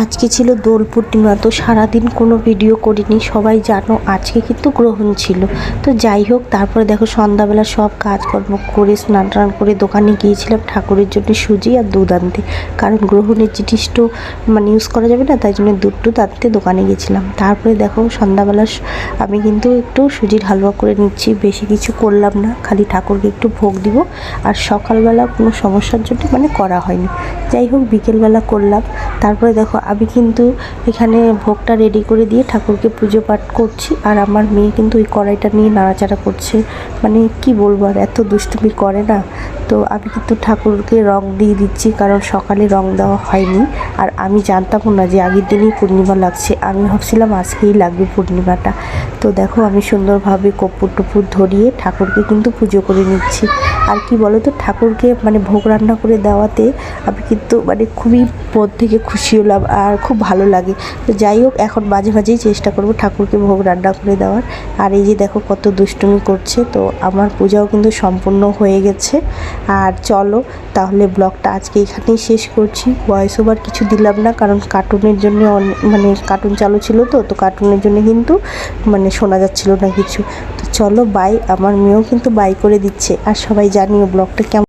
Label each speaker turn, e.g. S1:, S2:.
S1: আজকে ছিল দোল পূর্ণিমা, তো সারাদিন কোনো ভিডিও করিনি। সবাই জানো আজকে কিন্তু গ্রহণ ছিল। তো যাই হোক, তারপরে দেখো সন্ধ্যাবেলা সব কাজকর্ম করে স্নান টান করে দোকানে গিয়েছিলাম ঠাকুরের জন্য সুজি আর দুধ আনতে, কারণ গ্রহণের জিনিস তো ইউজ করা যাবে না, তাই জন্য দুধ আনতে দোকানে গেছিলাম। তারপরে দেখো সন্ধ্যাবেলা আমি কিন্তু একটু সুজির হালুয়া করে নিচ্ছি, বেশি কিছু করলাম না, খালি ঠাকুরকে একটু ভোগ দিব। আর সকালবেলা কোনো সমস্যার জন্য করা হয়নি। যাই হোক, বিকেলবেলা করলাম। তারপরে দেখো আমি কিন্তু এখানে ভোগটা রেডি করে দিয়ে ঠাকুরকে পুজো পাঠ করছি, আর আমার মেয়ে কিন্তু ওই কড়াইটা নিয়ে নাড়াচাড়া করছে। কি বলবো, আর এত দুষ্টুমি করে না। তো আমি কিন্তু ঠাকুরকে রং দিয়ে দিচ্ছি, কারণ সকালে রং দেওয়া হয়নি। আর আমি জানতামও না যে আগের দিনই পূর্ণিমা লাগছে, আমি ভাবছিলাম আজকেই লাগবে পূর্ণিমাটা। তো দেখো আমি সুন্দরভাবে কর্পূর টপুর ধরিয়ে ঠাকুরকে কিন্তু পুজো করে নিচ্ছি। আর কি বলো তো, ঠাকুরকে ভোগ রান্না করে দেওয়াতে আমি কিন্তু খুবই মন থেকে খুশি হলাম, আর খুব ভালো লাগে। তো যাই হোক, এখন মাঝে মাঝেই চেষ্টা করব ঠাকুরকে ভোগ রান্না করে দেওয়ার। আর এই যে দেখো কত দুষ্টুমি করছে। তো আমার পূজাও কিন্তু সম্পূর্ণ হয়ে গেছে। আর চলো তাহলে ব্লগটা আজকে এখানেই শেষ করছি। ভয়েস ওভার কিছু দিলাম না, কারণ কার্টুনের জন্য কার্টুন চালু ছিল, তো কার্টুনের জন্য কিন্তু শোনা যাচ্ছিল না কিছু। তো চলো বাই। আমার মেয়েও কিন্তু বাই করে দিচ্ছে। আর সবাই জানিও ব্লগটা কেমন।